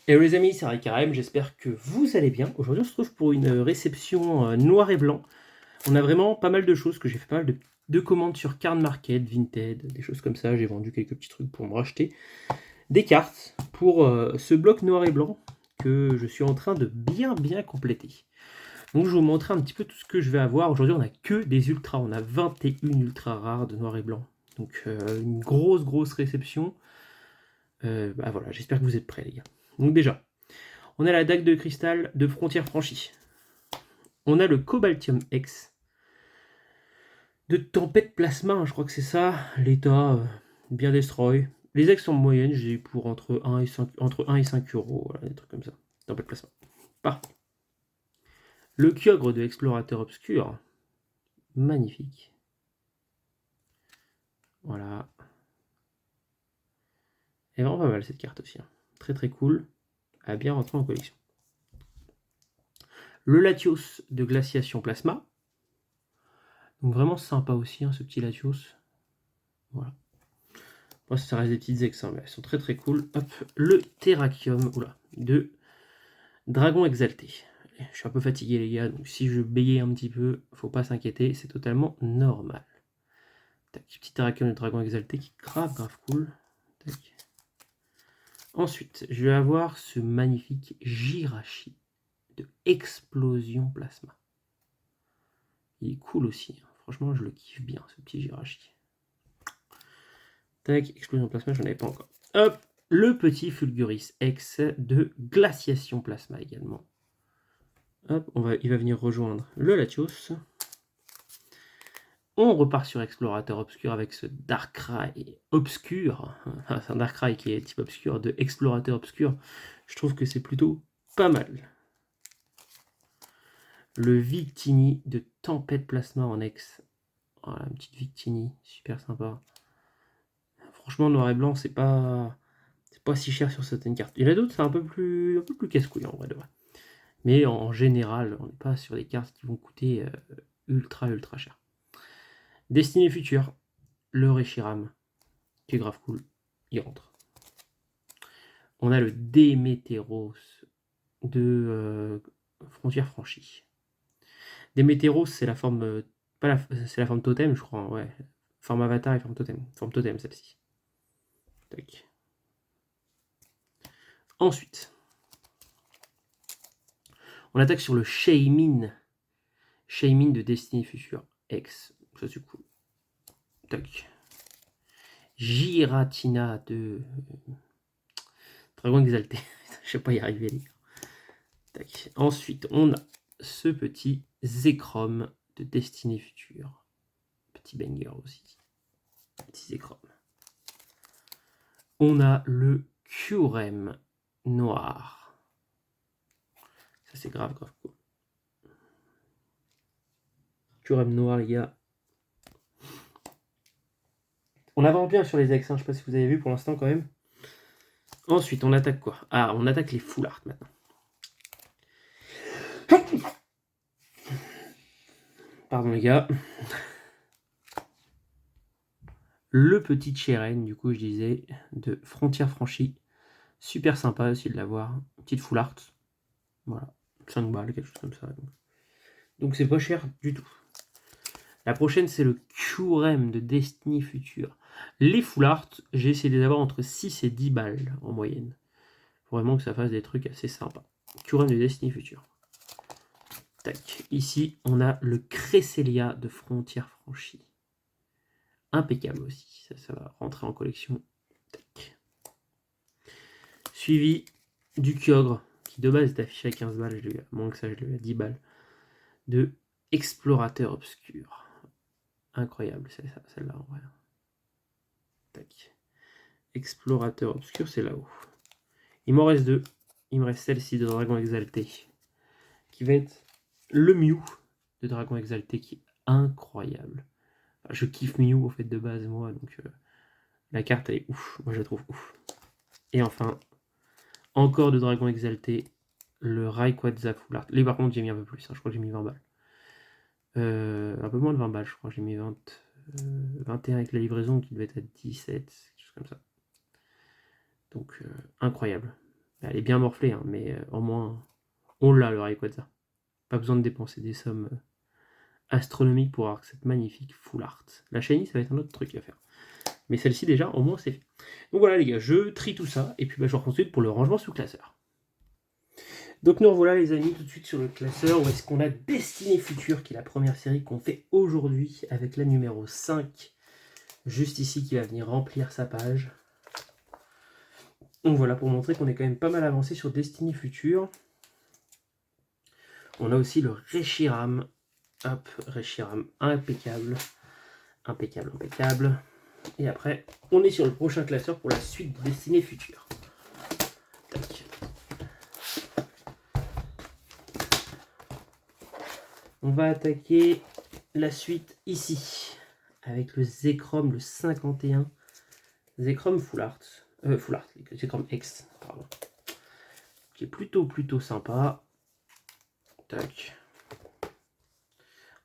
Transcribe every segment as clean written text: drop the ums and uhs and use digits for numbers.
Hello les amis, c'est Raikarem, j'espère que vous allez bien. Aujourd'hui on se retrouve pour une réception noir et blanc. On a vraiment pas mal de choses, que j'ai fait pas mal de commandes sur Card Market, Vinted, des choses comme ça. J'ai vendu quelques petits trucs pour me racheter des cartes pour ce bloc noir et blanc que je suis en train de bien compléter. Donc je vais vous montrer un petit peu tout ce que je vais avoir. Aujourd'hui on a que des ultras, on a 21 ultras rares de noir et blanc. Donc une grosse réception. Bah voilà, j'espère que vous êtes prêts les gars. Donc déjà, on a la dague de cristal de Frontières Franchies. On a le Cobaltium X de Tempête Plasma, je crois que c'est ça. L'état bien destroy. Les X sont moyennes, j'ai pour entre 1 et 5 euros, voilà, des trucs comme ça. Tempête Plasma. Parfait. Le Kyogre de Explorateur Obscur. Magnifique. Voilà. Elle est vraiment pas mal cette carte aussi. Hein. Très cool. Elle a bien rentré en collection. Le Latios de Glaciation Plasma. Donc vraiment sympa aussi, hein, ce petit Latios. Voilà. Bon, ça reste des petites ex, hein, mais elles sont très cool. Hop, le Terrakium de Dragon Exalté. Je suis un peu fatigué les gars, donc si je bégayais un petit peu, faut pas s'inquiéter, c'est totalement normal. Tac, petit Terrakium de Dragon Exalté qui est grave cool. Tac. Ensuite, je vais avoir ce magnifique Jirachi de Explosion Plasma. Il est cool aussi, hein. Franchement je le kiffe bien ce petit Jirachi. Tac, Explosion Plasma, j'en avais pas encore. Hop, le petit Fulguris X de Glaciation Plasma également. Hop, il va venir rejoindre le Latios. On repart sur Explorateur Obscur avec ce Darkrai Obscur. C'est un Darkrai qui est type obscur de Explorateur Obscur. Je trouve que c'est plutôt pas mal. Le Victini de Tempête Plasma en X. Voilà, une petite Victini, super sympa. Franchement, noir et blanc, c'est pas si cher sur certaines cartes. Il y en a d'autres, c'est un peu plus casse-couille en vrai de vrai. Mais en général, on n'est pas sur des cartes qui vont coûter ultra cher. Destinée future, le Reshiram, qui est grave cool, il rentre. On a le Démétéros de Frontières Franchies. Démétéros, c'est la forme, c'est la forme totem, je crois, hein, ouais. Forme avatar et forme totem celle-ci. Tac. Ensuite, on attaque sur le Shaymin de Destinée Future X. Ça c'est cool. Tac. Giratina de Dragon Exalté. Je sais pas y arriver les gars. Tac. Ensuite, on a ce petit Zekrom de Destinée Future. Petit banger aussi. Petit Zekrom. On a le Curem noir. Ça c'est grave cool. Curem noir les gars. On avance bien sur les ex, hein. Je sais pas si vous avez vu pour l'instant quand même. Ensuite, on attaque quoi? Ah, on attaque les full art maintenant. Pardon les gars. Le petit Cheren, du coup je disais, de Frontières Franchies. Super sympa aussi de l'avoir. Petite full art. Voilà. 5 balles, quelque chose comme ça. Donc c'est pas cher du tout. La prochaine c'est le Curem de Destiny Future. Les full art, j'ai essayé de les avoir entre 6 et 10 balles en moyenne. Faut vraiment que ça fasse des trucs assez sympas. Curem de Destiny Future. Tac. Ici, on a le Cresselia de Frontières Franchies. Impeccable aussi. Ça va rentrer en collection. Tac. Suivi du Kyogre, qui de base est affiché à 15 balles. Je l'ai eu à moins que ça, je l'ai eu à 10 balles. De Explorateur Obscur. Incroyable, celle-là en vrai. Tac. Explorateur Obscur, c'est là-haut. Il m'en reste deux. Il me reste celle-ci de Dragon Exalté. Qui va être le Mew de Dragon Exalté, qui est incroyable. Enfin, je kiffe Mew au fait de base, moi, donc la carte elle est ouf. Moi je la trouve ouf. Et enfin, encore de Dragon Exalté, le Rayquaza Full Art. Là par contre j'ai mis un peu plus, hein. Je crois que j'ai mis 20 balles. Un peu moins de 20 balles, je crois. J'ai mis 21 avec la livraison qui devait être à 17, quelque chose comme ça. Donc incroyable. Elle est bien morflée, hein, mais au moins, on l'a le Rayquaza. Pas besoin de dépenser des sommes astronomiques pour avoir cette magnifique full art. La shiny, ça va être un autre truc à faire. Mais celle-ci, déjà, au moins, c'est fait. Donc voilà, les gars, je trie tout ça, et puis je reprends ensuite pour le rangement sous classeur. Donc nous revoilà, les amis, tout de suite sur le classeur, où est-ce qu'on a Destinée Future, qui est la première série qu'on fait aujourd'hui, avec la numéro 5, juste ici, qui va venir remplir sa page. Donc voilà, pour montrer qu'on est quand même pas mal avancé sur Destinée Future. On a aussi le Reshiram. Hop, Reshiram, impeccable. Impeccable, impeccable. Et après, on est sur le prochain classeur pour la suite de Destinée Future. Tac. On va attaquer la suite ici, avec le Zekrom, le 51. Zekrom Full Art. Full Art, Zekrom X, pardon. Qui est plutôt sympa. Tac.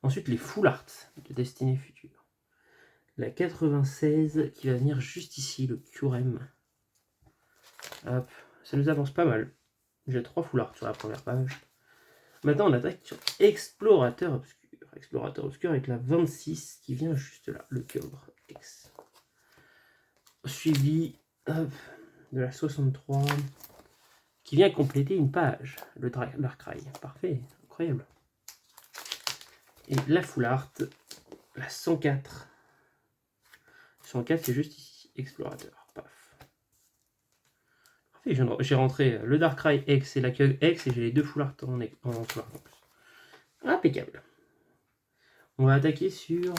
Ensuite, les Full Art de Destinée Future. La 96 qui va venir juste ici, le Curem. Hop, ça nous avance pas mal. J'ai 3 Full Art sur la première page. Maintenant, on attaque sur Explorateur Obscur. Explorateur Obscur avec la 26 qui vient juste là, le Cobre X. Suivi hop, de la 63 qui vient compléter une page, le Darkrai. Parfait, incroyable. Et la Full Art, la 104. 104, c'est juste ici, Explorateur. Paf. Parfait, j'ai rentré le Darkrai X et la Kyogre X et j'ai les deux Full Art en Full Art en plus. Impeccable. On va attaquer sur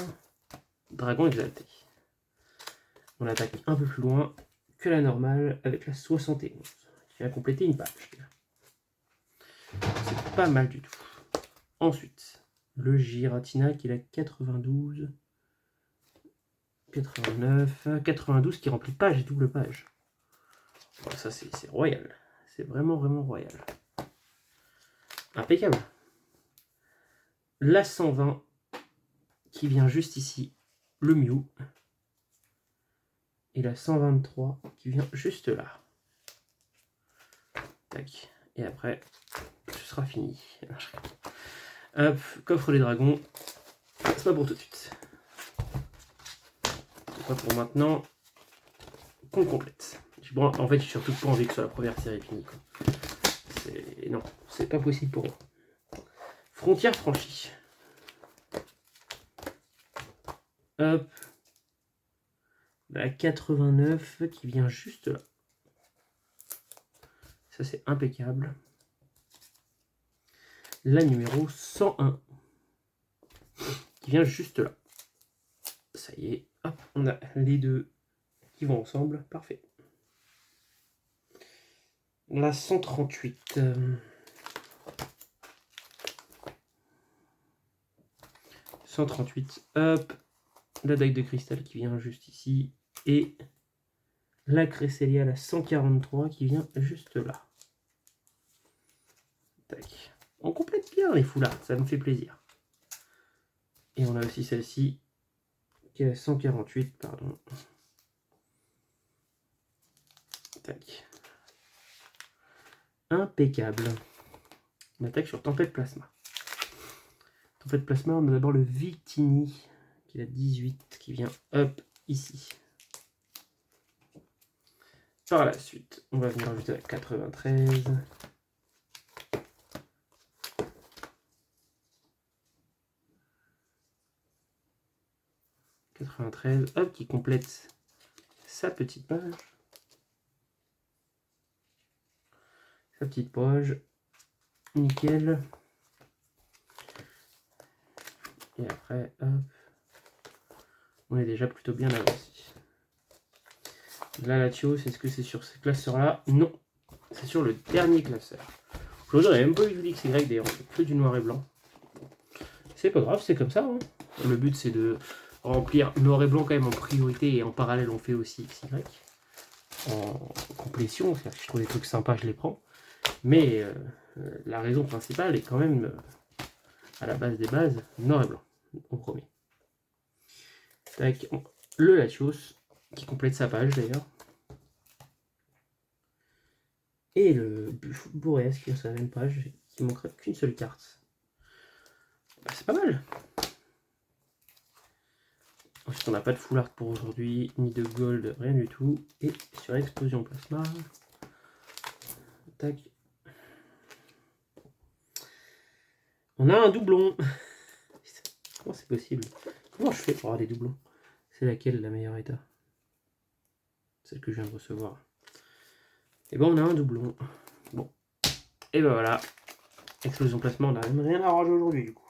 Dragon Exalté. On attaque un peu plus loin que la normale avec la 71 qui va compléter une page. C'est pas mal du tout. Ensuite, le Giratina qui est la 92, 89, 92 qui remplit page et double page. Voilà, ça c'est royal. C'est vraiment royal. Impeccable. La 120 qui vient juste ici, le Mew. Et la 123 qui vient juste là. Tac. Et après, ce sera fini. Hop, coffre les dragons. C'est pas pour tout de suite. C'est pas pour maintenant qu'on complète. En fait, j'ai surtout pas envie que ce soit la première série finie. Non, c'est pas possible pour moi. Frontière franchie. Hop. La 89 qui vient juste là. Ça, c'est impeccable. La numéro 101 qui vient juste là. Ça y est, hop, on a les deux qui vont ensemble. Parfait. La 138. 138, hop. La dague de cristal qui vient juste ici. Et la Cresselia, la 143 qui vient juste là. Tac. On complète bien les foulards, ça me fait plaisir. Et on a aussi celle-ci qui est la 148, pardon. Tac. Impeccable. On attaque sur Tempête Plasma. Tempête Plasma, on a d'abord le Victini qui est la 18 qui vient hop ici. Par la suite, on va venir ajouter la 93. Hop, qui complète sa petite page. Sa petite page. Nickel. Et après, hop. On est déjà plutôt bien avancé. La Latios, est-ce que c'est sur ce classeur-là? Non. C'est sur le dernier classeur. Aujourd'hui, on n'a même pas eu du XY d'ailleurs, que du noir et blanc. C'est pas grave, c'est comme ça. Hein. Le but, c'est de remplir noir et blanc quand même en priorité et en parallèle, on fait aussi XY. En complétion, c'est-à-dire que je trouve des trucs sympas, je les prends. Mais la raison principale est quand même, à la base des bases, noir et blanc, au premier. Tac, le Latios, qui complète sa page d'ailleurs. Et le Buffo Boreas qui est sur la même page, qui manquerait qu'une seule carte. Bah, c'est pas mal. Ensuite, on n'a pas de full art pour aujourd'hui, ni de gold, rien du tout. Et sur Explosion Plasma, tac. On a un doublon. Comment c'est possible? Comment je fais pour avoir des doublons? C'est laquelle la meilleure état? Celle que je viens de recevoir. Et bon, on a un doublon. Bon. Et ben voilà. Explosion Plasma, on n'a même rien à ranger aujourd'hui du coup.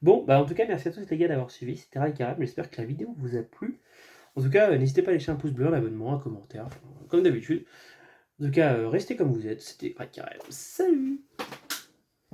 Bon, bah en tout cas, merci à tous les gars d'avoir suivi. C'était Raikaram. J'espère que la vidéo vous a plu. En tout cas, n'hésitez pas à laisser un pouce bleu, un abonnement, un commentaire, comme d'habitude. En tout cas, restez comme vous êtes. C'était Raikaram. Salut!